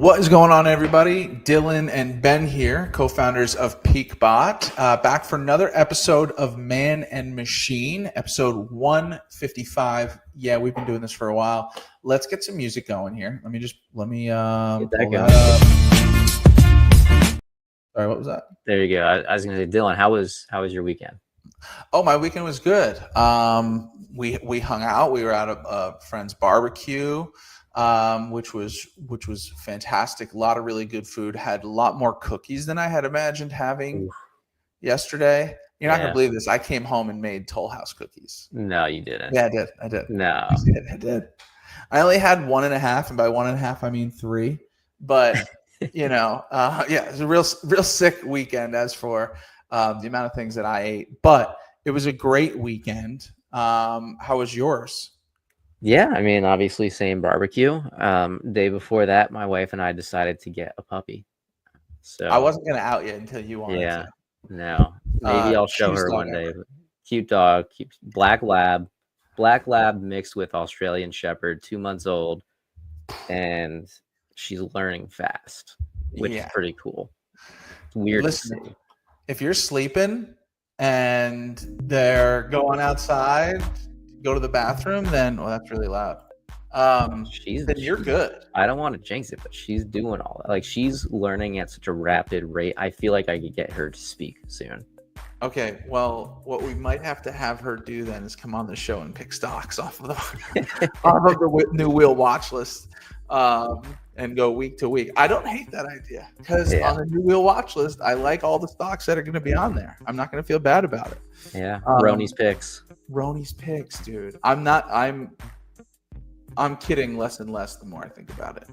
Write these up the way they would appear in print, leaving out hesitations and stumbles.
What is going on, everybody? Dillon and Ben here, co-founders of PeakBot, back for another episode of Man and Machine, episode 155. Yeah, we've been doing this for a while. Let's get some music going here. Let me pull that up. Sorry, what was that? There you go. I was going to say, Dillon, how was your weekend? Oh, my weekend was good. We hung out. We were at a friend's barbecue. Which was fantastic. A lot of really good food. Had a lot more cookies than I had imagined having yesterday. You're not gonna believe this. I came home and made Toll House cookies. No, you didn't. Yeah, I did. No, I did. I only had 1.5, and by 1.5 I mean 3. But it was a real sick weekend as for the amount of things that I ate. But it was a great weekend. How was yours? Yeah, I mean, obviously same barbecue. Day before that, my wife and I decided to get a puppy. So I wasn't gonna out you until you wanted to. No. Maybe I'll show her one day. Cute dog, cute black lab mixed with Australian Shepherd, 2 months old, and she's learning fast, which is pretty cool. It's weird to see. If you're sleeping and they're going outside, go to the bathroom, then that's really loud. Then you're good. I don't want to jinx it, but she's doing all that. Like, she's learning at such a rapid rate. I feel like I could get her to speak soon. Okay, well, what we might have to have her do then is come on the show and pick stocks off of the new wheel watch list, and go week to week. I don't hate that idea because on the new wheel watch list, I like all the stocks that are going to be on there. I'm not going to feel bad about it. Yeah, Roni's picks. Roni's picks, dude. I'm kidding less and less the more I think about it.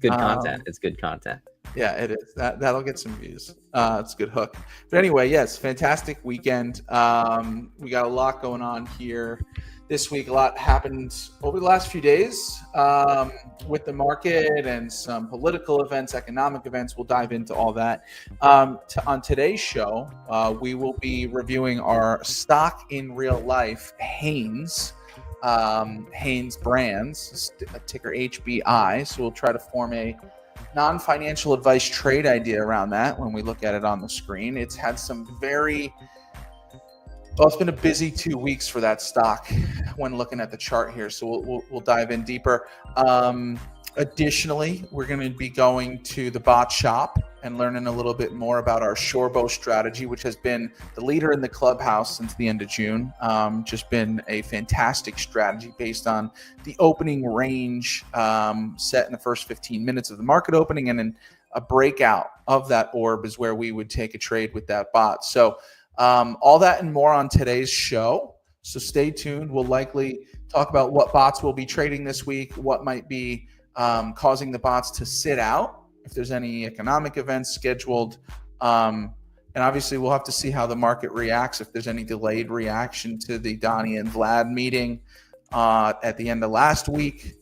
Good content. It's good content. Yeah, it is. That'll get some views. It's a good hook. But anyway, yes, fantastic weekend. We got a lot going on here this week. A lot happened over the last few days with the market and some political events, economic events. We'll dive into all that. On today's show, we will be reviewing our stock in real life, Hanes Brands, ticker HBI. So we'll try to form a non-financial advice trade idea around that when we look at it on the screen. It's had some it's been a busy 2 weeks for that stock when looking at the chart here. So we'll dive in deeper. Additionally, we're going to be going to the bot shop and learning a little bit more about our Shorebo strategy, which has been the leader in the clubhouse since the end of June. Just been a fantastic strategy based on the opening range set in the first 15 minutes of the market opening, and then a breakout of that orb is where we would take a trade with that bot. So all that and more on today's show. So stay tuned. We'll likely talk about what bots will be trading this week, what might be causing the bots to sit out, if there's any economic events scheduled. And obviously we'll have to see how the market reacts, if there's any delayed reaction to the Donnie and Vlad meeting at the end of last week.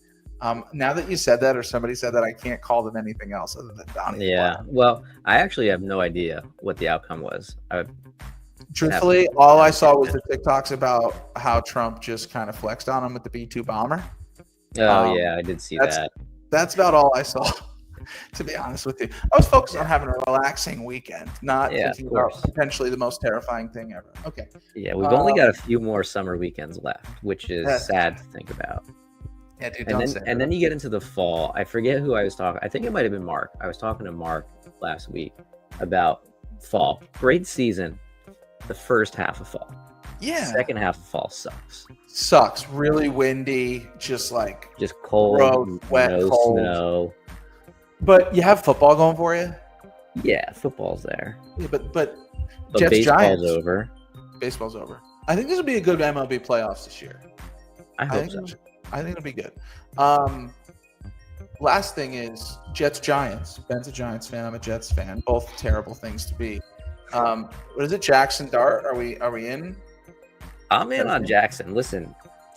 Now that you said that, or somebody said that, I can't call them anything else other than Donnie. Yeah, well, I actually have no idea what the outcome was. Truthfully, all I saw was the TikToks about how Trump just kind of flexed on him with the B-2 bomber. Oh, yeah, I did see that. That's about all I saw, to be honest with you. I was focused on having a relaxing weekend, not thinking about potentially the most terrifying thing ever. Okay. Yeah, we've only got a few more summer weekends left, which is sad to think about. Yeah, dude, and then you get into the fall. I forget who I was talking. I think it might have been Mark. I was talking to Mark last week about fall. Great season, the first half of fall. Yeah. Second half of fall sucks. Really windy, just cold, road, wet, no cold. Snow. But you have football going for you. Yeah, football's there. Yeah, but Jets, baseball's Giants over. Baseball's over. I think this will be a good MLB playoffs this year. I hope so. I think it'll be good. Last thing is Jets Giants. Ben's a Giants fan. I'm a Jets fan. Both terrible things to be. What is it? Jackson Dart? Are we in? I'm in on Jackson. Listen,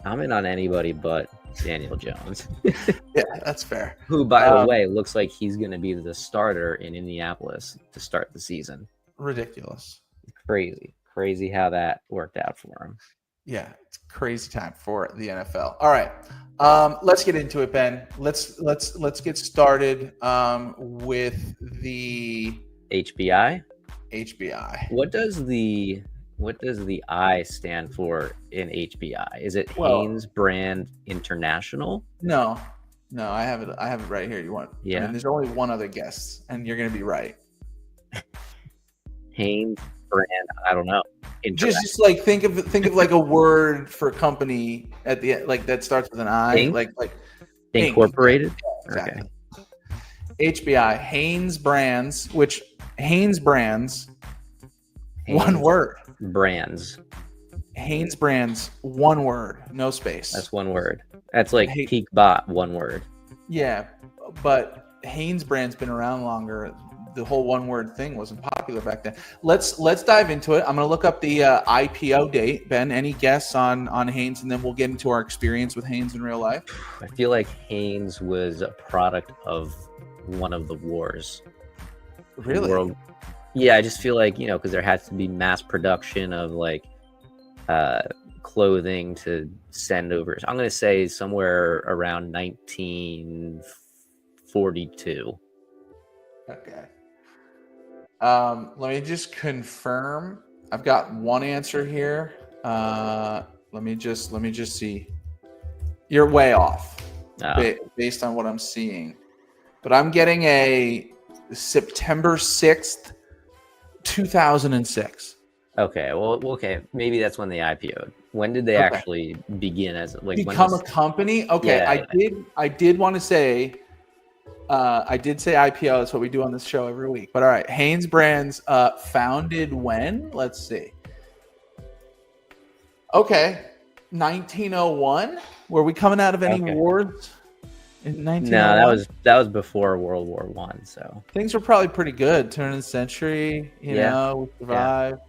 I'm in on anybody but Daniel Jones. Yeah, that's fair. Who, by the way, looks like he's going to be the starter in Indianapolis to start the season. Ridiculous. Crazy how that worked out for him. Yeah, it's crazy time for the NFL. All right, let's get into it, Ben. Let's get started with the HBI. HBI. What does the I stand for in HBI? Is it Hanes Brand International? No, I have it. I have it right here. You want? Yeah. I mean, there's only one other guess, and you're going to be right. Hanes Brand. I don't know. Just like think of like a word for company at the end, like that starts with an I, Inc? like Incorporated. Yeah, exactly. Okay. HBI, Hanes Brands, which Hanes Brands, one word. Brands. Hanes Brands, one word, no space. That's one word. That's like PeakBot, one word. Yeah, but Hanes Brand's been around longer. The whole one word thing wasn't popular back then. Let's dive into it. I'm going to look up the IPO date. Ben, any guess on Hanes, and then we'll get into our experience with Hanes in real life. I feel like Hanes was a product of one of the wars. Really? Yeah, I just feel like, because there has to be mass production of like clothing to send over. I'm going to say somewhere around 1942. Okay. Let me just confirm. I've got one answer here. Let me just see. You're way off based on what I'm seeing, but I'm getting a September 6th, 2006. Okay. Well, okay. Maybe that's when they IPO'd. When did they actually begin as become a company? Okay. Yeah. I did want to say. I did say IPO. That's what we do on this show every week. But all right, Hanes Brands founded when? Let's see. Okay, 1901. Were we coming out of any wars in 1901? No, that was before World War I. So things were probably pretty good. Turn of the century, we survived.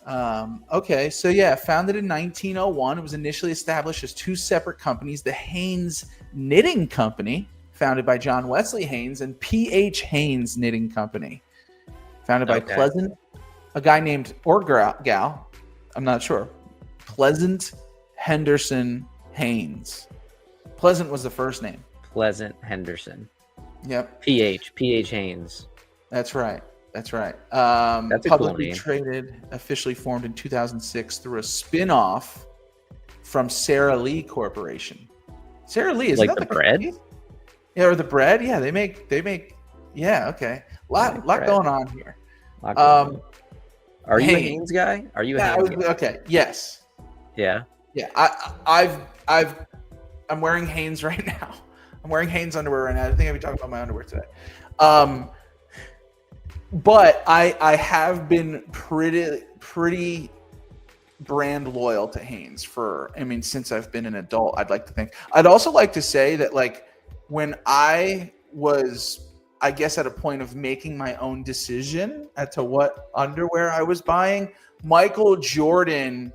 Yeah. Okay, so founded in 1901. It was initially established as two separate companies: the Hanes Knitting Company, founded by John Wesley Hanes, and P.H. Hanes Knitting Company, founded by a guy named, or gal, I'm not sure, Pleasant Henderson Hanes. Pleasant was the first name. Pleasant Henderson. Yep. P.H. Hanes. That's right. That's publicly traded, officially formed in 2006 through a spin-off from Sara Lee Corporation. Sara Lee is like the bread? Company? Yeah, or the bread. Yeah, they make. Yeah, okay. Lot going on here. Are you a Hanes guy? Are you a Hanes guy? Okay. Yes. Yeah. Yeah. I'm wearing Hanes right now. I'm wearing Hanes underwear right now. I think I'll be talking about my underwear today. But I have been pretty brand loyal to Hanes since I've been an adult. I'd like to think. I'd also like to say that when I was, I guess, at a point of making my own decision as to what underwear I was buying, Michael Jordan,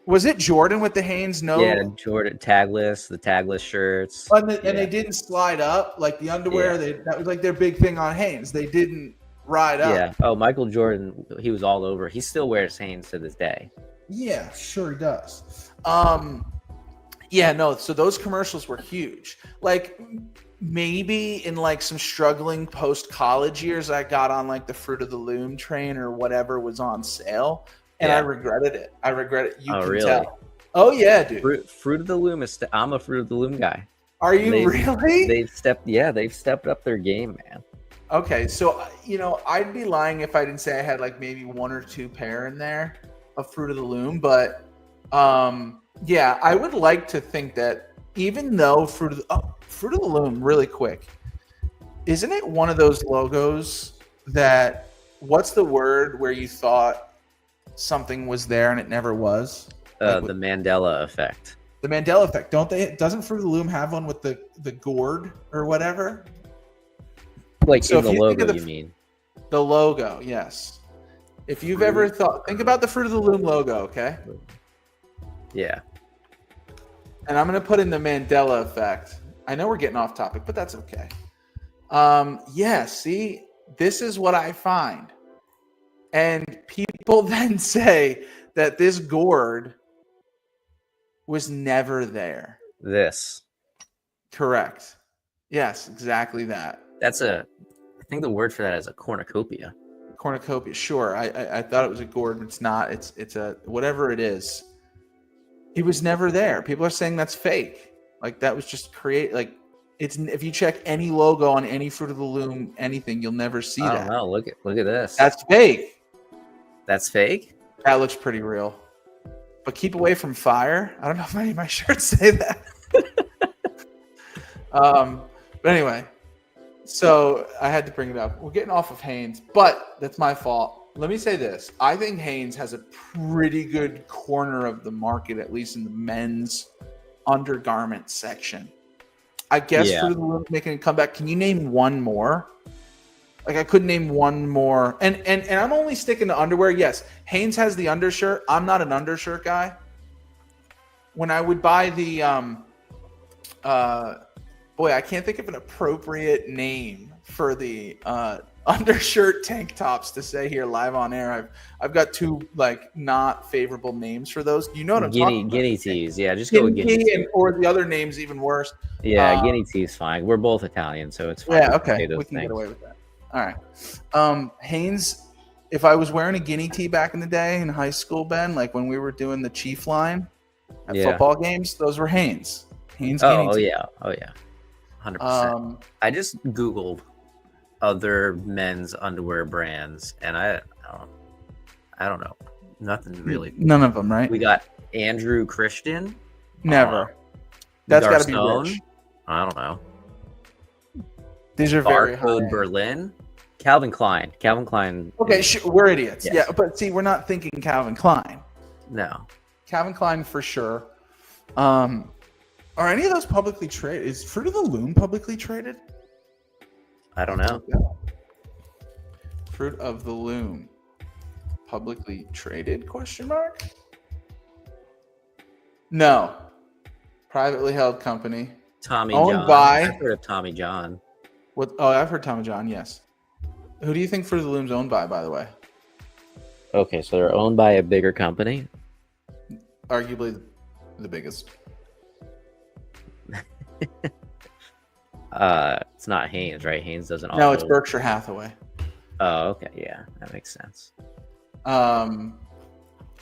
was it Jordan with the Hanes? No. Yeah, Jordan, the tagless shirts. And they didn't slide up, like the underwear. Yeah. That was like their big thing on Hanes. They didn't ride up. Yeah. Oh, Michael Jordan, he was all over. He still wears Hanes to this day. Yeah, sure he does. So those commercials were huge. Like maybe in some struggling post-college years, I got on the Fruit of the Loom train or whatever was on sale, and I regretted it. You can really tell. Oh yeah, dude. Fruit of the Loom I'm a Fruit of the Loom guy. Are you really? They've stepped up their game, man. Okay, so I'd be lying if I didn't say I had maybe one or two pair in there of Fruit of the Loom, but I would like to think that even though Fruit of the Loom, really quick, isn't it one of those logos that, what's the word where you thought something was there and it never was? The Mandela effect. The Mandela effect. Doesn't Fruit of the Loom have one with the gourd or whatever? So in the logo, you mean? The logo, yes. If you've ever think about the Fruit of the Loom logo, okay? Yeah. And I'm going to put in the Mandela effect. I know we're getting off topic, but that's okay. See, this is what I find. And people then say that this gourd was never there. This. Correct. Yes, exactly that. I think the word for that is a cornucopia. Cornucopia, sure. I thought it was a gourd. It's not. It's a whatever it is. He was never there. People are saying that's fake. Like that was just like it's. If you check any logo on any Fruit of the Loom anything, you'll never see that. I don't know. Look at this. That's fake. That's fake? That looks pretty real. But keep away from fire. I don't know if any of my shirts say that. But anyway, so I had to bring it up. We're getting off of Hanes, but that's my fault. Let me say this. I think Hanes has a pretty good corner of the market, at least in the men's undergarment section. I guess Fruit of the Loom making a comeback. Can you name one more? Like I couldn't name one more. And I'm only sticking to underwear. Yes, Hanes has the undershirt. I'm not an undershirt guy. When I would buy the I can't think of an appropriate name for the undershirt tank tops to say here live on air. I've got two like not favorable names for those. You know what I'm talking about? Guinea tees. Yeah, just go with guinea tee, or the other name's even worse. Yeah, guinea tee's fine. We're both Italian, so it's fine. Yeah, okay. We can get away with that. All right. Hanes, if I was wearing a guinea tee back in the day in high school, Ben, like when we were doing the Chief line at football games, those were Hanes. Hanes guinea tee. Oh yeah. 100%. I just Googled other men's underwear brands, and I don't know. Nothing really. None of them, right? We got Andrew Christian. Never. That's got to be rich. I don't know. These are very high. Barcode Berlin. Calvin Klein. Okay, we're idiots. Yes. Yeah, but see, we're not thinking Calvin Klein. No. Calvin Klein for sure. Are any of those publicly traded? Is Fruit of the Loom publicly traded? I don't know. Fruit of the Loom publicly traded? Question mark. No. Privately held company. Tommy owned John. by. I've heard of Tommy John. What? Oh, I've heard Tommy John. Yes. Who do you think Fruit of the Loom's owned by the way? Okay, so they're owned by a bigger company. Arguably the biggest. It's not Hanes, right? Hanes doesn't. No, it's Berkshire Hathaway. Oh, okay, yeah, that makes sense. All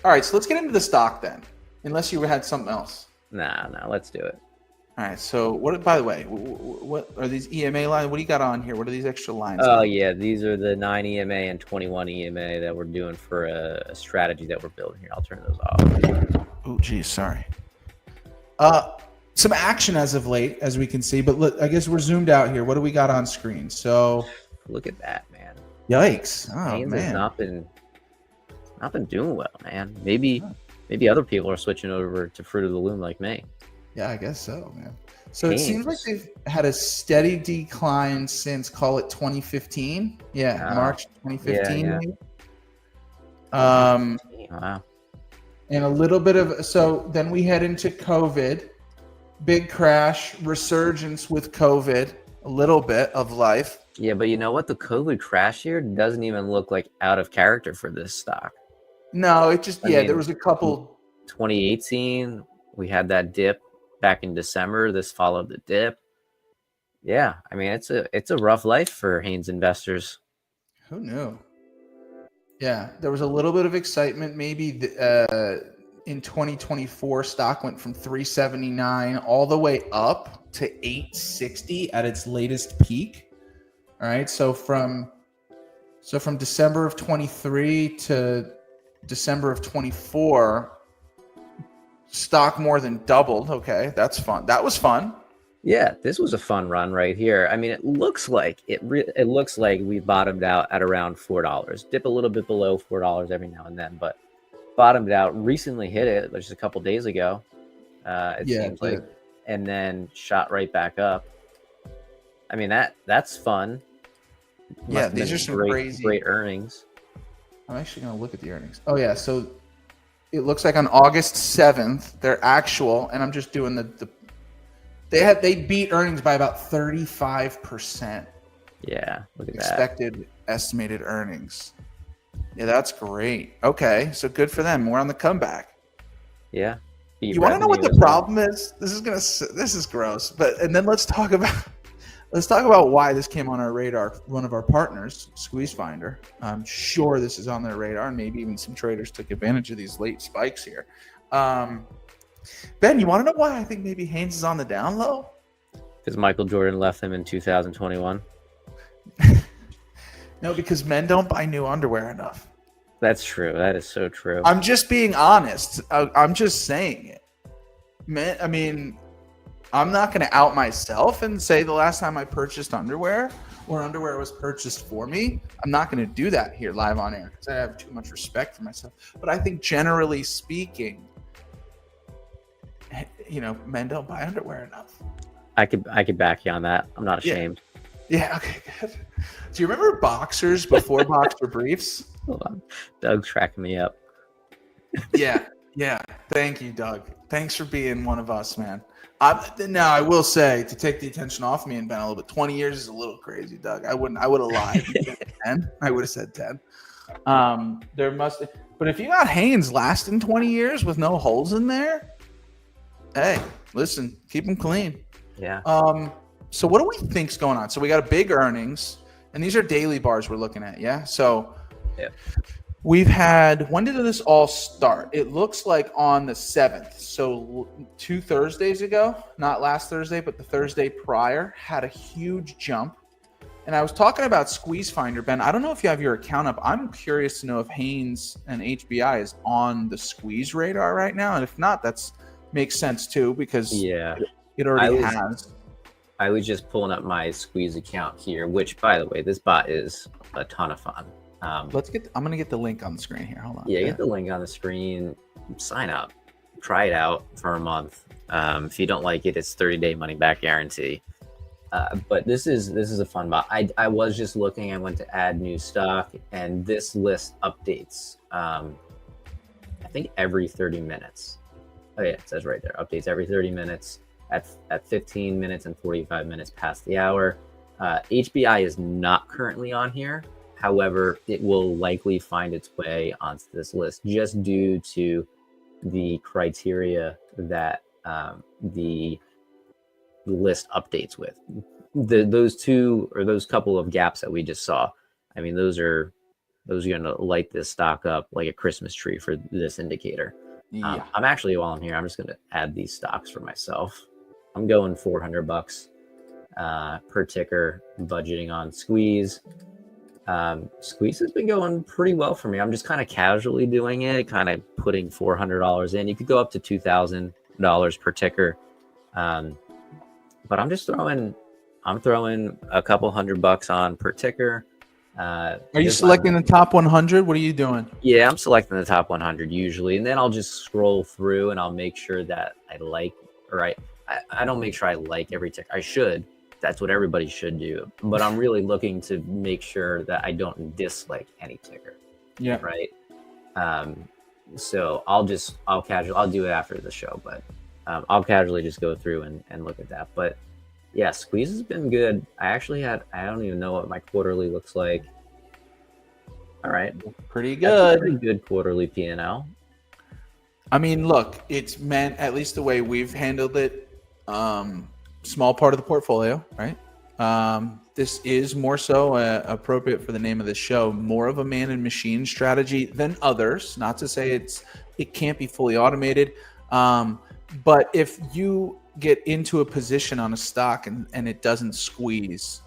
right, so let's get into the stock then. Unless you had something else. Nah, let's do it. All right. So, what? By the way, what are these EMA lines? What do you got on here? What are these extra lines? Oh yeah, these are the 9 EMA and 21 EMA that we're doing for a strategy that we're building here. I'll turn those off. Oh, geez, sorry. Some action as of late, as we can see, but look, I guess we're zoomed out here. What do we got on screen? So, look at that, man. Yikes! Oh Hanes man, has not been doing well, man. Maybe other people are switching over to Fruit of the Loom like me. Yeah, I guess so, man. So Hanes. It seems like they've had a steady decline since, call it 2015. Yeah, March 2015. Yeah. Maybe. Wow. And a little bit of, so then we head into COVID, big crash, resurgence with COVID, a little bit of life. Yeah, but you know what? The COVID crash here doesn't even look like out of character for this stock. No, it just, there was a couple. 2018, we had that dip back in December. This followed the dip. Yeah, I mean, it's a rough life for Hanes investors. Who knew? Yeah, there was a little bit of excitement. Maybe in 2024, stock went from 379 all the way up to 860 at its latest peak. All right, so from December of 23 to December of 24, stock more than doubled. Okay, that's fun. That was fun. Yeah, this was a fun run right here. I mean, it looks like it looks like we bottomed out at around $4. Dip a little bit below $4 every now and then, but bottomed out. Recently hit it just a couple days ago. It seems like, and then shot right back up. I mean, that's fun. Yeah, these are some great earnings. I'm actually going to look at the earnings. Oh yeah, so it looks like on August 7th, their actual, and I'm just doing they beat earnings by about 35%. Yeah, look at expected estimated earnings. Yeah, that's great. Okay, so good for them. We're on the comeback. Yeah. You want to know what the problem is? This is gross. And then let's talk about why this came on our radar. One of our partners, Squeeze Finder. I'm sure this is on their radar, and maybe even some traders took advantage of these late spikes here. Ben, you want to know why I think maybe Haynes is on the down low? Because Michael Jordan left him in 2021. No, because men don't buy new underwear enough. That's true. That is so true. I'm just being honest. I'm just saying it. Man, I mean, I'm not going to out myself and say the last time I purchased underwear or underwear was purchased for me. I'm not going to do that here live on air because I have too much respect for myself. But I think generally speaking, men don't buy underwear enough. I could back you on that. I'm not ashamed. Yeah, okay, good. Do you remember boxers before boxer briefs? Hold on. Doug's tracking me up. Yeah. Thank you, Doug. Thanks for being one of us, man. Now, I will say, to take the attention off me and Ben a little bit, 20 years is a little crazy, Doug. I would have lied. 10. I would have said 10. But if you got Haynes lasting 20 years with no holes in there, hey, listen, keep them clean. Yeah. So what do we think's going on? So we got a big earnings, and these are daily bars we're looking at, yeah? So we've had, when did this all start? It looks like on the 7th. So 2 Thursdays ago, not last Thursday, but the Thursday prior, had a huge jump. And I was talking about Squeeze Finder, Ben. I don't know if you have your account up. I'm curious to know if Haynes and HBI is on the Squeeze radar right now. And if not, that's makes sense too, because it already has. I was just pulling up my Squeeze account here, which, by the way, this bot is a ton of fun. I'm going to get the link on the screen here. Hold on. Yeah, get the link on the screen. Sign up. Try it out for a month. If you don't like it, it's 30-day money-back guarantee. But this is a fun bot. I was just looking. I went to add new stock, and this list updates, I think, every 30 minutes. Oh, yeah, it says right there. Updates every 30 minutes. At 15 minutes and 45 minutes past the hour. HBI is not currently on here. However, it will likely find its way onto this list just due to the criteria that the list updates with. Those couple of gaps that we just saw. I mean, those are going to light this stock up like a Christmas tree for this indicator. Yeah. I'm actually, while I'm here, I'm just going to add these stocks for myself. I'm going $400 per ticker, budgeting on Squeeze. Squeeze has been going pretty well for me. I'm just kind of casually doing it, kind of putting $400 in. You could go up to $2,000 per ticker. But I'm throwing a couple $100 on per ticker. Are you selecting the top 100? What are you doing? Yeah, I'm selecting the top 100 usually. And then I'll just scroll through and I'll make sure that I don't make sure I like every ticker. I should. That's what everybody should do. But I'm really looking to make sure that I don't dislike any ticker. Yeah. Right. So I'll do it after the show, but I'll casually just go through and look at that. But yeah, Squeeze has been good. I don't even know what my quarterly looks like. All right. Pretty good. Pretty good quarterly P&L. I mean, look, it's meant, at least the way we've handled it, small part of the portfolio, right? This is more so appropriate for the name of the show, more of a man and machine strategy than others. Not to say it can't be fully automated, but if you get into a position on a stock and it doesn't squeeze,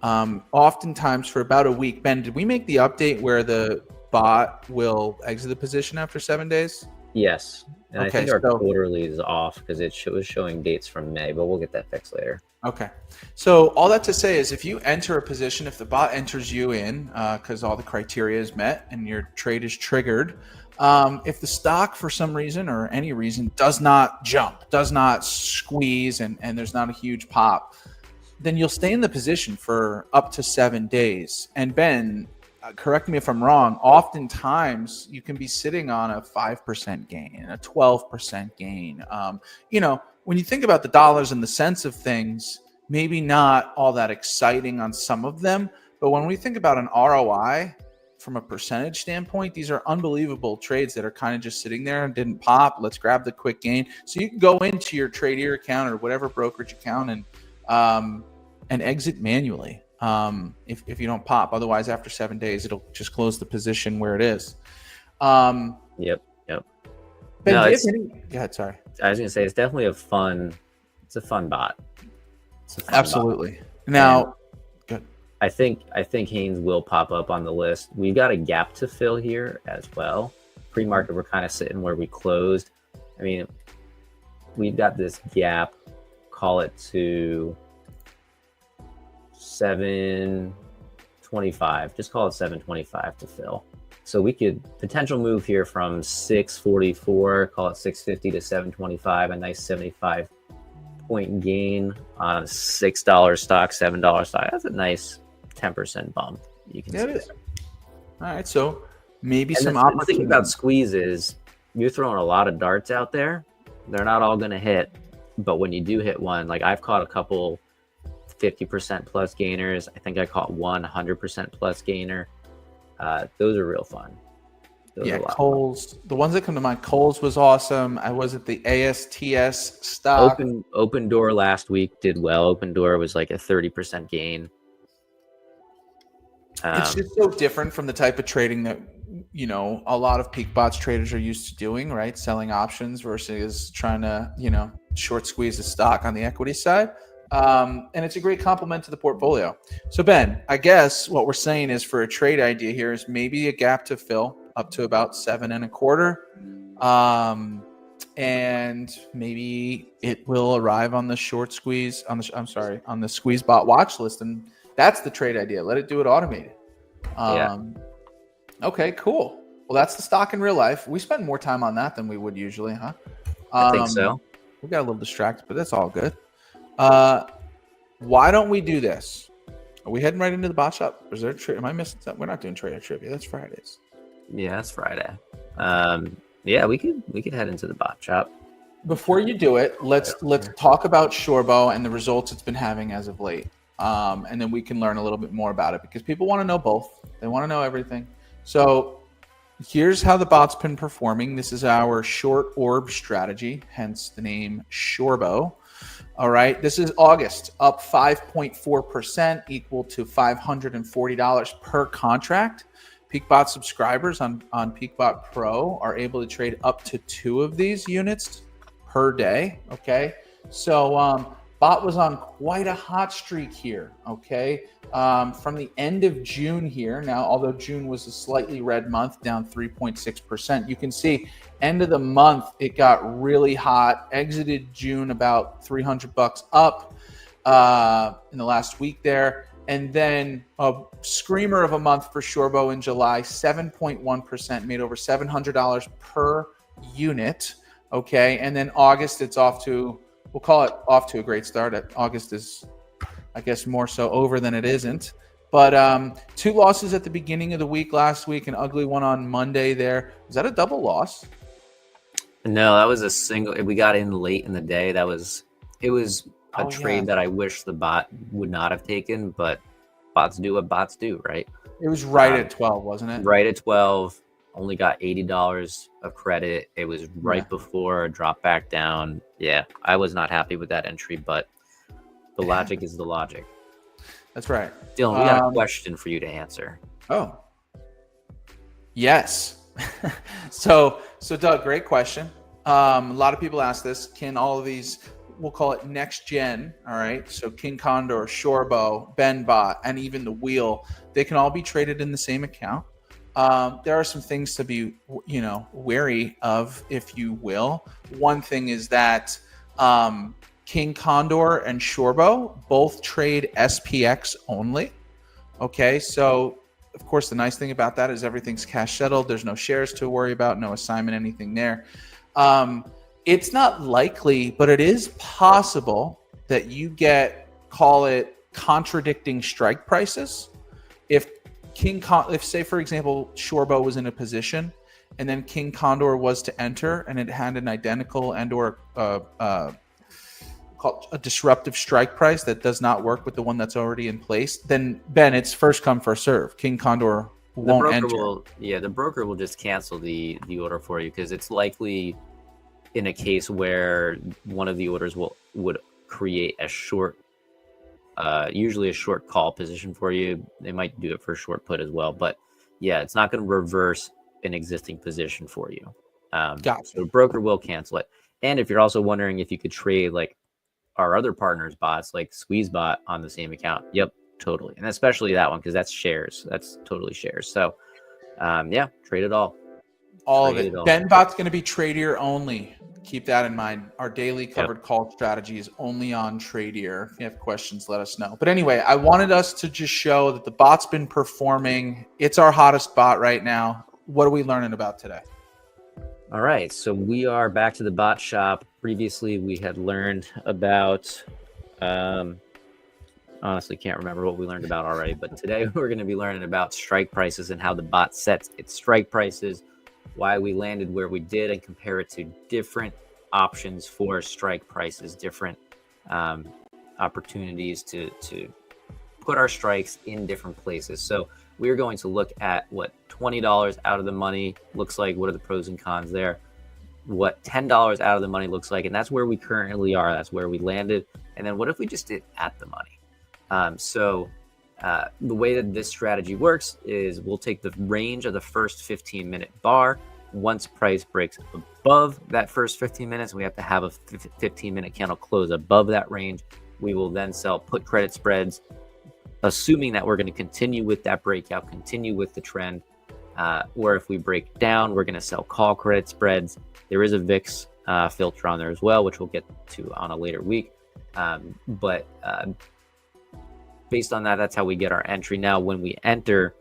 oftentimes for about a week. Ben, did we make the update where the bot will exit the position after 7 days? Yes. And okay, I think our quarterly is off because it was showing dates from May, but we'll get that fixed later. Okay. So all that to say is if you enter a position, if the bot enters you in because all the criteria is met and your trade is triggered, if the stock for some reason or any reason does not jump, does not squeeze, and there's not a huge pop, then you'll stay in the position for up to 7 days. And Ben, correct me if I'm wrong, oftentimes you can be sitting on a 5% gain, a 12% gain. When you think about the dollars and the cents of things, maybe not all that exciting on some of them. But when we think about an ROI, from a percentage standpoint, these are unbelievable trades that are kind of just sitting there and didn't pop. Let's grab the quick gain. So you can go into your Tradier account or whatever brokerage account and exit manually if you don't pop. Otherwise, after 7 days, it'll just close the position where it is. Yep. Ben, No, go ahead. Sorry. I was gonna say it's definitely a fun bot. Absolutely. Bot. Now, good. I think Haynes will pop up on the list. We've got a gap to fill here as well. Pre-market, we're kind of sitting where we closed. I mean, we've got this gap. Call it to 725. Just call it 725 to fill. So we could potential move here from 644, call it 650 to 725, a nice 75 point gain on a $6 stock, $7 stock. That's a nice 10% bump. You can see it. All right, so maybe and some the thing about squeezes, you're throwing a lot of darts out there. They're not all going to hit, but when you do hit one, like I've caught a couple 50% plus gainers. I think I caught one 100% plus gainer. Those are real fun. Coles. The ones that come to mind, Coles was awesome. I was at the ASTS stock. Open Door last week did well. Open Door was like a 30% gain. It's just so different from the type of trading that a lot of PeakBots traders are used to doing, right? Selling options versus trying to short squeeze the stock on the equity side. And it's a great complement to the portfolio. So Ben, I guess what we're saying is for a trade idea here is maybe a gap to fill up to about 7.25. And maybe it will arrive on the short squeeze on the squeeze bot watch list. And that's the trade idea. Let it do it automated. Okay, cool. Well, that's the stock in real life. We spend more time on that than we would usually, huh? I think so. We got a little distracted, but that's all good. Why don't we do this? Are we heading right into the bot shop? Is there am I missing something? We're not doing trader trivia. That's Fridays. Yeah, that's Friday. We could head into the bot shop. Before you do it, let's talk about Shorbo and the results it's been having as of late. And then we can learn a little bit more about it because people want to know both. They want to know everything. So here's how the bot's been performing. This is our short orb strategy, hence the name Shorbo. All right, this is August, up 5.4%, equal to $540 per contract. PeakBot subscribers on PeakBot Pro are able to trade up to 2 of these units per day. Okay, so bot was on quite a hot streak here. Okay, from the end of June here. Now, although June was a slightly red month, down 3.6%, you can see end of the month it got really hot. Exited June about $300 up in the last week there. And then a screamer of a month for Shorbo in July, 7.1%, made over $700 per unit. Okay, and then August, it's off to, we'll call it off to a great start. August is, I guess, more so over than it isn't. But 2 losses at the beginning of the week last week, an ugly one on Monday there. Was that a double loss? No, that was a single. We got in late in the day. It was a trade that I wish the bot would not have taken, but bots do what bots do, right? It was right at 12, wasn't it? Right at 12. Only got $80 of credit. It was right before drop back down. Yeah, I was not happy with that entry, but the logic is the logic. That's right. Dillon, we got a question for you to answer. Oh, yes. So Doug, great question. A lot of people ask this. Can all of these, we'll call it next gen, all right? So King Condor, Shorbo, BenBot, and even the Wheel, they can all be traded in the same account. There are some things to be, wary of, if you will. One thing is that King Condor and Shorbo both trade SPX only. Okay, so of course the nice thing about that is everything's cash settled. There's no shares to worry about, no assignment, anything there. It's not likely, but it is possible that you get, call it, contradicting strike prices. If say, for example, Shorbo was in a position and then King Condor was to enter and it had an identical and or called a disruptive strike price that does not work with the one that's already in place, then Ben, it's first come, first serve. King Condor won't enter. The broker will just cancel the order for you, because it's likely in a case where one of the orders would create a short, usually a short call position for you. They might do it for a short put as well, but yeah, it's not going to reverse an existing position for you. Gotcha. So the broker will cancel it. And if you're also wondering if you could trade like our other partners' bots, like SqueezeBot, on the same account, yep, totally. And especially that one, because that's shares. That's totally shares. So yeah, trade it all. All of it. BenBot's going to be Tradier only. Keep that in mind. Our daily covered call strategy is only on Tradier. If you have questions, let us know. But anyway, I wanted us to just show that the bot's been performing. It's our hottest bot right now. What are we learning about today? All right, so we are back to the bot shop. Previously, we had learned about, honestly can't remember what we learned about already, but today we're going to be learning about strike prices and how the bot sets its strike prices, why we landed where we did, and compare it to different options for strike prices, different opportunities to put our strikes in different places. So we're going to look at what $20 out of the money looks like, what are the pros and cons there, what $10 out of the money looks like, and that's where we currently are, that's where we landed. And then what if we just did at the money? The way that this strategy works is we'll take the range of the first 15-minute bar. Once price breaks above that first 15 minutes, we have to have a 15-minute candle close above that range. We will then sell put credit spreads, assuming that we're going to continue with that breakout, continue with the trend. Or if we break down, we're going to sell call credit spreads. There is a VIX filter on there as well, which we'll get to on a later week. But based on that, that's how we get our entry. Now, when we enter,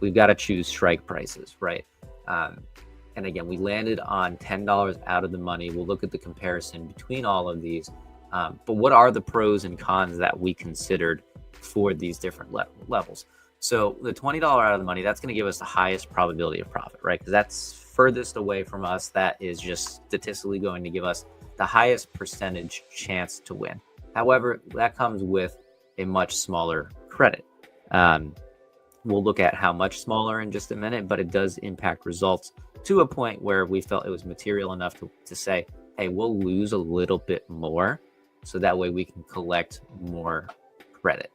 we've got to choose strike prices, right? And again, we landed on $10 out of the money. We'll look at the comparison between all of these. But what are the pros and cons that we considered for these different levels? So the $20 out of the money, that's going to give us the highest probability of profit, right? Because that's furthest away from us. That is just statistically going to give us the highest percentage chance to win. However, that comes with a much smaller credit. We'll look at how much smaller in just a minute, but it does impact results to a point where we felt it was material enough to say, hey, we'll lose a little bit more, so that way we can collect more credit.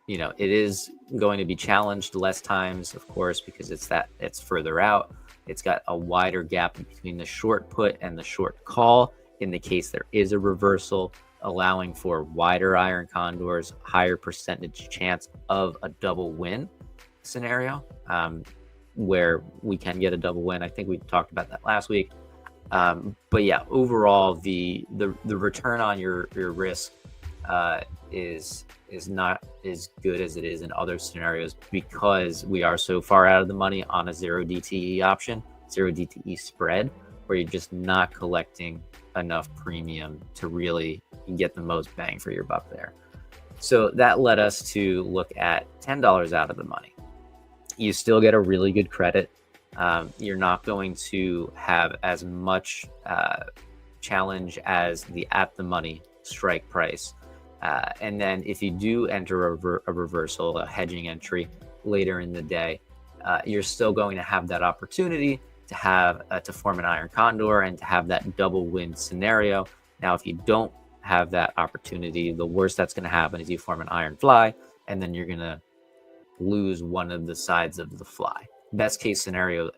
You know, it is going to be challenged less times, of course, because it's further out. It's got a wider gap between the short put and the short call in the case there is a reversal, allowing for wider iron condors, higher percentage chance of a double win scenario, where we can get a double win. I think we talked about that last week. But yeah, overall, the return on your risk is not as good as it is in other scenarios, because we are so far out of the money on a 0 DTE option, 0 DTE spread, where you're just not collecting enough premium to really get the most bang for your buck there. So that led us to look at $10 out of the money. You still get a really good credit. You're not going to have as much challenge as the at the money strike price. And then if you do enter a reversal, a hedging entry later in the day, you're still going to have that opportunity to have to form an iron condor and to have that double win scenario. Now, if you don't have that opportunity, the worst that's going to happen is you form an iron fly, and then you're going to lose one of the sides of the fly. Best case scenario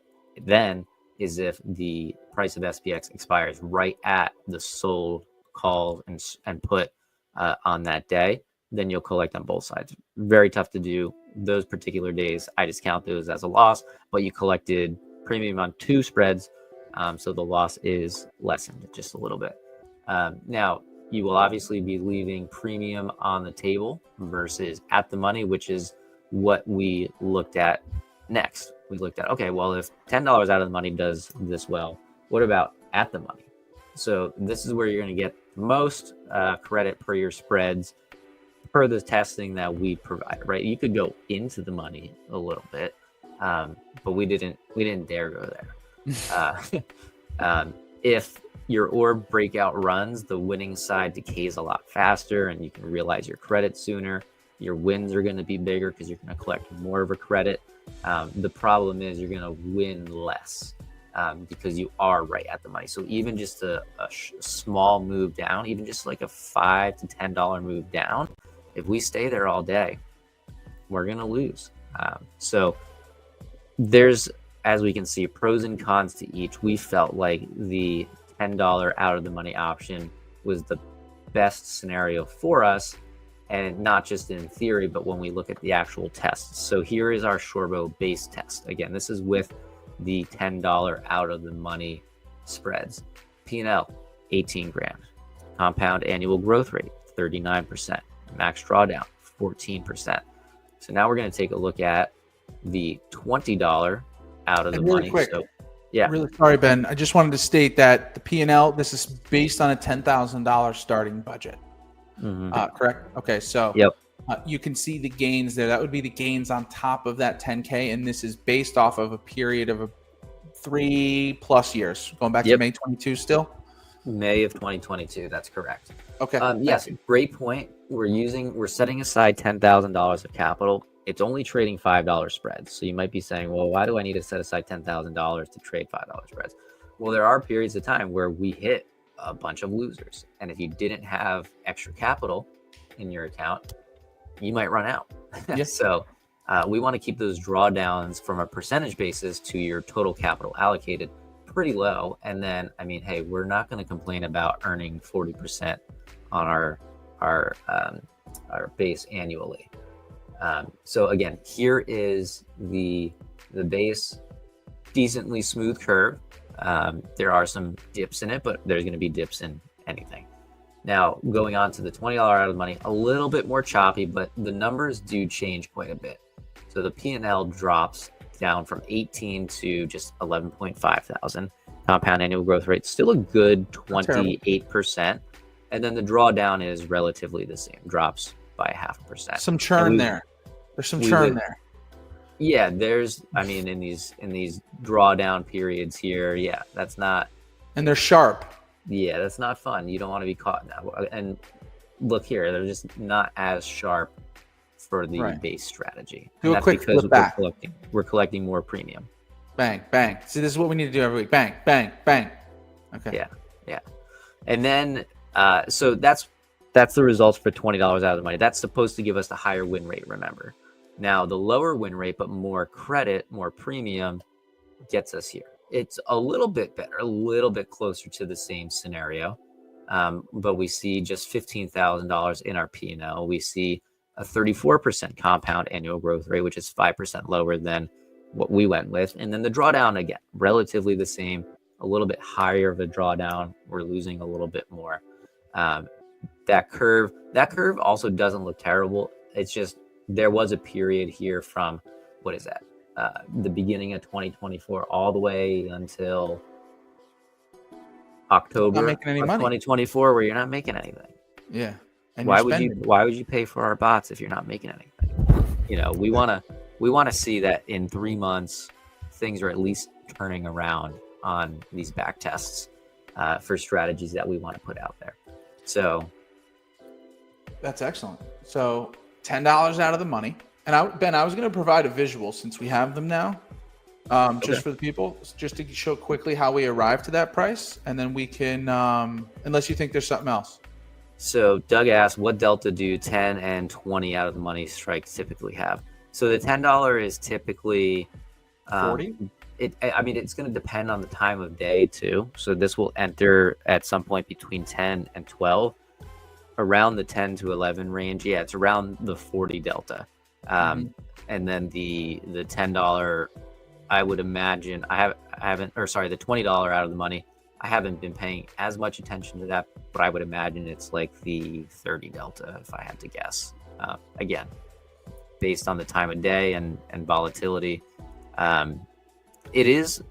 then is if the price of SPX expires right at the sold call and put on that day, then you'll collect on both sides. Very tough to do. Those particular days, I just count those as a loss, but you collected premium on two spreads, so the loss is lessened just a little bit. Now, you will obviously be leaving premium on the table versus at the money, which is what we looked at next. We looked at, okay, well, if $10 out of the money does this well, what about at the money? So this is where you're going to get the most credit per your spreads per the testing that we provide, right? You could go into the money a little bit, but we didn't dare go there. If your orb breakout runs, the winning side decays a lot faster, and you can realize your credit sooner. Your wins are going to be bigger because you're going to collect more of a credit. The problem is you're going to win less because you are right at the money. So even just a small move down, even just like a $5 to $10 move down, if we stay there all day, we're going to lose. So there's, as we can see, pros and cons to each. We felt like the $10 out of the money option was the best scenario for us, and not just in theory, but when we look at the actual tests. So here is our Shorbo base test. Again, this is with the $10 out of the money spreads. P&L, 18 grams. Compound annual growth rate, 39%. Max drawdown, 14%. So now we're going to take a look at the $20 out of the money. Quick, so, yeah. Really sorry, Ben. I just wanted to state that the P&L, this is based on a $10,000 starting budget. Correct? Okay, so yep. You can see the gains there. That would be the gains on top of that 10K, and this is based off of a period of 3+ years, going back to May 22 still? May of 2022, that's correct. Okay. Yes, great point. We're setting aside $10,000 of capital. It's only trading $5 spreads. So you might be saying, well, why do I need to set aside $10,000 to trade $5 spreads? Well, there are periods of time where we hit a bunch of losers. And if you didn't have extra capital in your account, you might run out. Yes. So we want to keep those drawdowns from a percentage basis to your total capital allocated pretty low. And then, I mean, hey, we're not going to complain about earning 40% on our base annually. So again, here is the base, decently smooth curve. There are some dips in it, but there's going to be dips in anything. Now, going on to the $20 out of the money, a little bit more choppy, but the numbers do change quite a bit. So the P&L drops down from 18 to just 11.5 thousand. Compound annual growth rate, still a good 28%. And then the drawdown is relatively the same, drops by 0.5%. Some churn there. There's some churn there. Yeah, there's, I mean, in these drawdown periods here, yeah, that's not. And they're sharp. Yeah, that's not fun. You don't want to be caught now. And look here, they're just not as sharp for the base strategy. Do a quick flip back. We're collecting more premium. Bang, bang. See, this is what we need to do every week. Bang, bang, bang. Okay. Yeah. And then, so that's the results for $20 out of the money. That's supposed to give us the higher win rate, remember. Now, the lower win rate, but more credit, more premium, gets us here. It's a little bit better, a little bit closer to the same scenario. But we see just $15,000 in our P&L. We see a 34% compound annual growth rate, which is 5% lower than what we went with. And then the drawdown, again, relatively the same, a little bit higher of a drawdown. We're losing a little bit more. That curve also doesn't look terrible. It's just, there was a period here from, what is that? The beginning of 2024 all the way until October of 2024, where you're not making anything. Yeah. And why would you pay for our bots if you're not making anything? You know, we want to see that in 3 months things are at least turning around on these back tests for strategies that we want to put out there. So that's excellent. So $10 out of the money. And Ben, I was going to provide a visual since we have them now, just for the people, just to show quickly how we arrived to that price. And then we can, unless you think there's something else. So Doug asked, what delta do 10 and 20 out of the money strikes typically have? So the $10 is typically 40. I mean, it's going to depend on the time of day too. So this will enter at some point between 10 and 12, around the 10 to 11 range. Yeah, it's around the 40 delta. And then the $10, I would imagine the $20 out of the money, I haven't been paying as much attention to that, but I would imagine it's like the 30 delta if I had to guess. Again, based on the time of day and volatility. It is,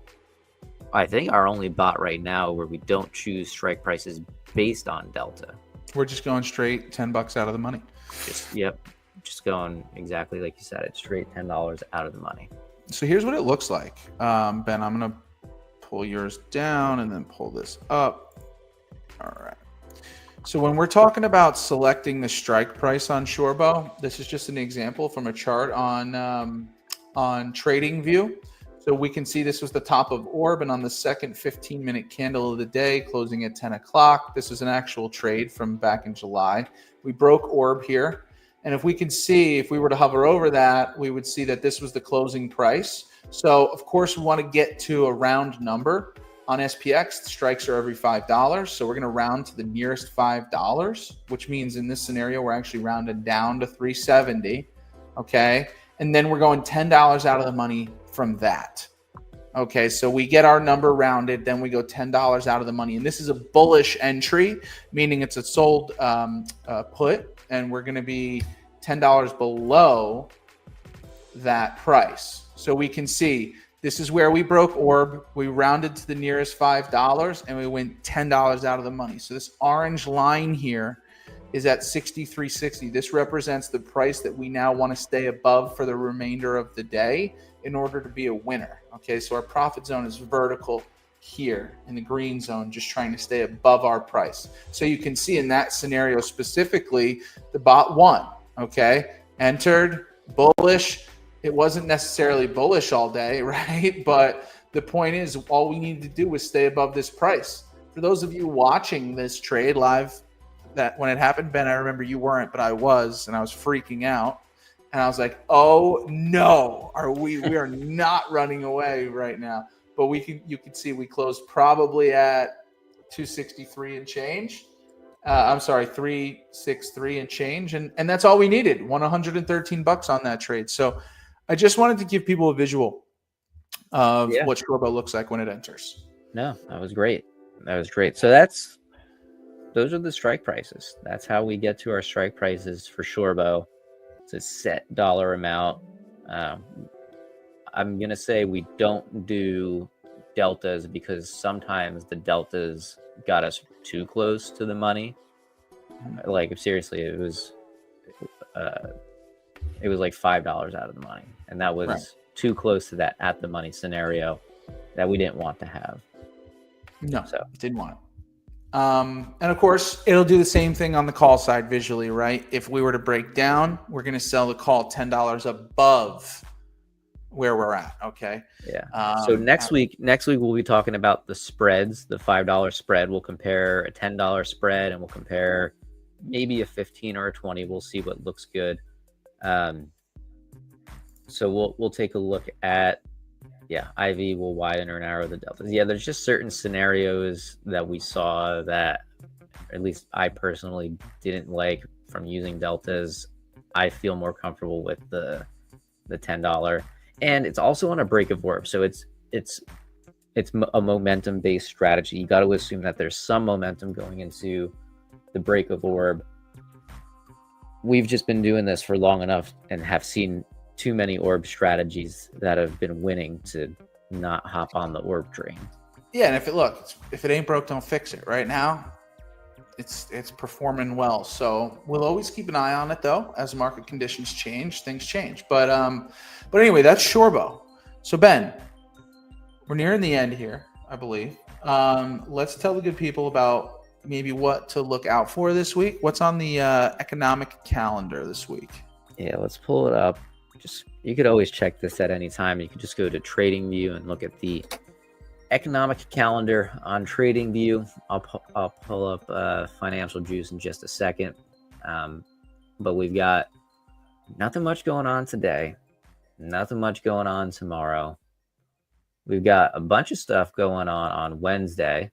I think, our only bot right now where we don't choose strike prices based on delta. We're just going straight $10 out of the money. Just going exactly like you said, it's straight $10 out of the money. So here's what it looks like. Ben, I'm going to pull yours down and then pull this up. All right. So when we're talking about selecting the strike price on Shorbo, this is just an example from a chart on on TradingView. So we can see this was the top of orb, and on the second 15-minute candle of the day, closing at 10 o'clock, this was an actual trade from back in July. We broke orb here. And if we can see, if we were to hover over that, we would see that this was the closing price. So of course we want to get to a round number. On SPX, the strikes are every $5. So we're going to round to the nearest $5, which means in this scenario, we're actually rounded down to 370. Okay. And then we're going $10 out of the money from that. Okay. So we get our number rounded, then we go $10 out of the money. And this is a bullish entry, meaning it's a sold put, and we're going to be $10 below that price. So we can see this is where we broke orb. We rounded to the nearest $5 and we went $10 out of the money. So this orange line here is at 63.60. This represents the price that we now want to stay above for the remainder of the day in order to be a winner. Okay, so our profit zone is vertical here in the green zone, just trying to stay above our price. So you can see in that scenario specifically, the bot won. Okay, entered bullish. It wasn't necessarily bullish all day, right? But the point is, all we needed to do was stay above this price. For those of you watching this trade live, that when it happened, Ben, I remember you weren't, but I was, and I was freaking out. And I was like, oh no, we are not running away right now. But you can see we closed probably at 263 and change. I'm sorry, 363 and change. And that's all we needed. Won $113 on that trade. So I just wanted to give people a visual of what Shorbo looks like when it enters. No, that was great. That was great. So those are the strike prices. That's how we get to our strike prices for Shorbo. It's a set dollar amount. I'm going to say we don't do deltas because sometimes the deltas got us too close to the money. Like, seriously, it was like $5 out of the money. And that was too close to that at the money scenario that we didn't want to have. No, didn't want it. And of course, it'll do the same thing on the call side visually, right? If we were to break down, we're going to sell the call $10 above where we're at. Okay. Yeah. So next week we'll be talking about the spreads, the $5 spread. We'll compare a $10 spread and we'll compare maybe a 15 or a 20. We'll see what looks good. So we'll take a look at, IV will widen or narrow the deltas. Yeah, there's just certain scenarios that we saw that at least I personally didn't like from using deltas. I feel more comfortable with the $10. And it's also on a break of orb. So it's a momentum based strategy. You got to assume that there's some momentum going into the break of orb. We've just been doing this for long enough and have seen too many orb strategies that have been winning to not hop on the orb train. Yeah, and if it ain't broke, don't fix it. Right now, it's performing well. So we'll always keep an eye on it though. As market conditions change, things change. But anyway, that's Shorbo. So Ben, we're nearing the end here, I believe. Let's tell the good people about maybe what to look out for this week. What's on the economic calendar this week? Yeah, let's pull it up. You could always check this at any time. You could just go to TradingView and look at the economic calendar on TradingView. I'll pull up Financial Juice in just a second. But we've got nothing much going on today. Nothing much going on tomorrow. We've got a bunch of stuff going on Wednesday.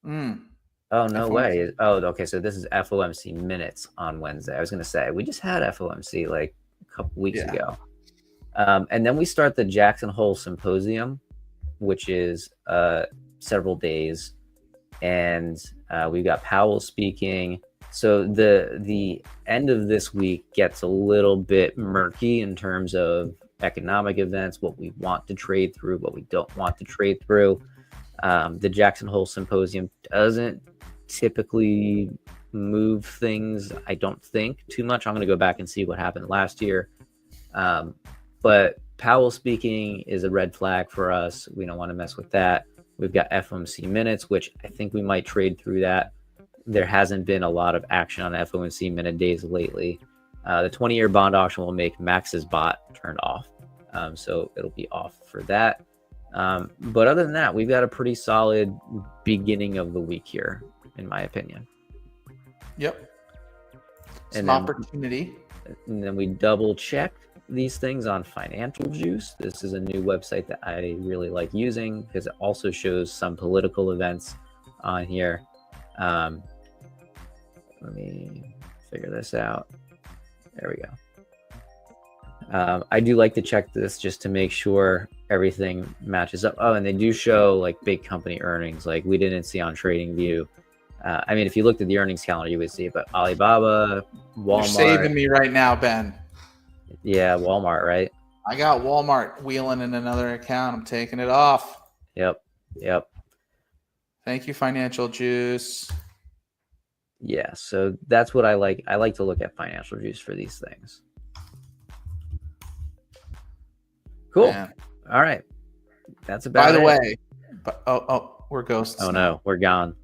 Oh, no way. Oh, okay. So this is FOMC minutes on Wednesday. I was going to say, we just had FOMC like a couple weeks ago. And then we start the Jackson Hole Symposium, which is several days. And we've got Powell speaking. So the end of this week gets a little bit murky in terms of economic events, what we want to trade through, what we don't want to trade through. The Jackson Hole Symposium doesn't typically move things, I don't think, too much. I'm going to go back and see what happened last year. But Powell speaking is a red flag for us. We don't want to mess with that. We've got FOMC minutes, which I think we might trade through that. There hasn't been a lot of action on FOMC minute days lately. The 20-year bond auction will make Max's bot turned off. So it'll be off for that. But other than that, we've got a pretty solid beginning of the week here, in my opinion. Yep. Some opportunity. And then we double check these things on Financial Juice. This is a new website that I really like using because it also shows some political events on here. Let me figure this out. There we go. I do like to check this just to make sure everything matches up. Oh, and they do show like big company earnings, like we didn't see on TradingView. I mean, if you looked at the earnings calendar, you would see it, but Alibaba, Walmart. You're saving me right now, Ben. Yeah, Walmart, right? I got Walmart wheeling in another account. I'm taking it off. Yep. Thank you, Financial Juice. Yeah, so that's what I like. I like to look at Financial Juice for these things. Cool. Man. All right. That's about it. By the way, we're ghosts. Oh, no, we're gone.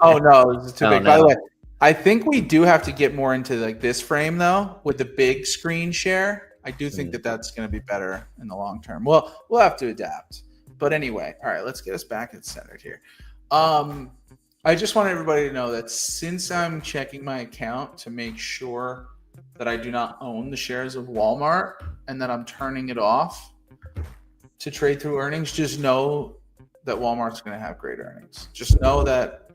Oh, no, this is too big. No. By the way, I think we do have to get more into like this frame, though, with the big screen share. I do think that that's going to be better in the long term. Well, we'll have to adapt. But anyway, all right, let's get us back and centered here. I just want everybody to know that since I'm checking my account to make sure that I do not own the shares of Walmart and that I'm turning it off to trade through earnings, just know that Walmart's going to have great earnings. Just know that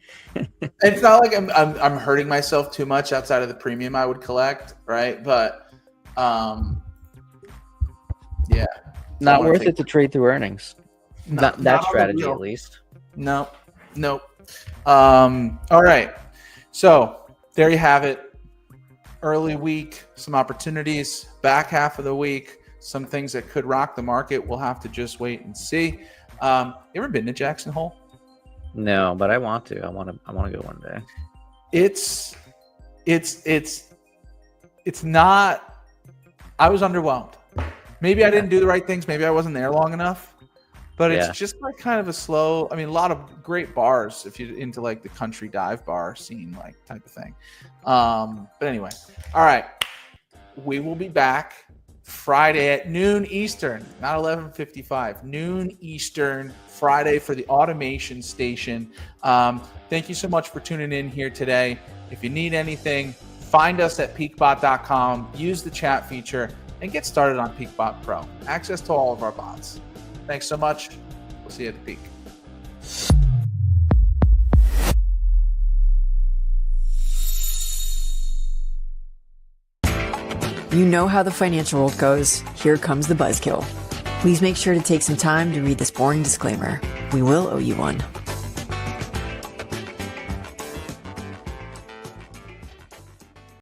it's not like I'm hurting myself too much outside of the premium I would collect, right? But yeah, not worth it to trade through earnings. Not that strategy, at least. Nope. All right. So there you have it. Early week, some opportunities. Back half of the week, some things that could rock the market. We'll have to just wait and see. You ever been to Jackson Hole? No, but I want to. I want to go one day. It's not. I was underwhelmed. Maybe I didn't do the right things. Maybe I wasn't there long enough. But it's just like kind of a slow. I mean, a lot of great bars if you're into like the country dive bar scene, like type of thing. But anyway, all right. We will be back Friday at noon Eastern, not 11:55. Noon Eastern Friday for the automation station. Thank you so much for tuning in here today. If you need anything, find us at PeakBot.com. Use the chat feature and get started on PeakBot Pro. Access to all of our bots. Thanks so much. We'll see you at the peak. You know how the financial world goes. Here comes the buzzkill. Please make sure to take some time to read this boring disclaimer. We will owe you one.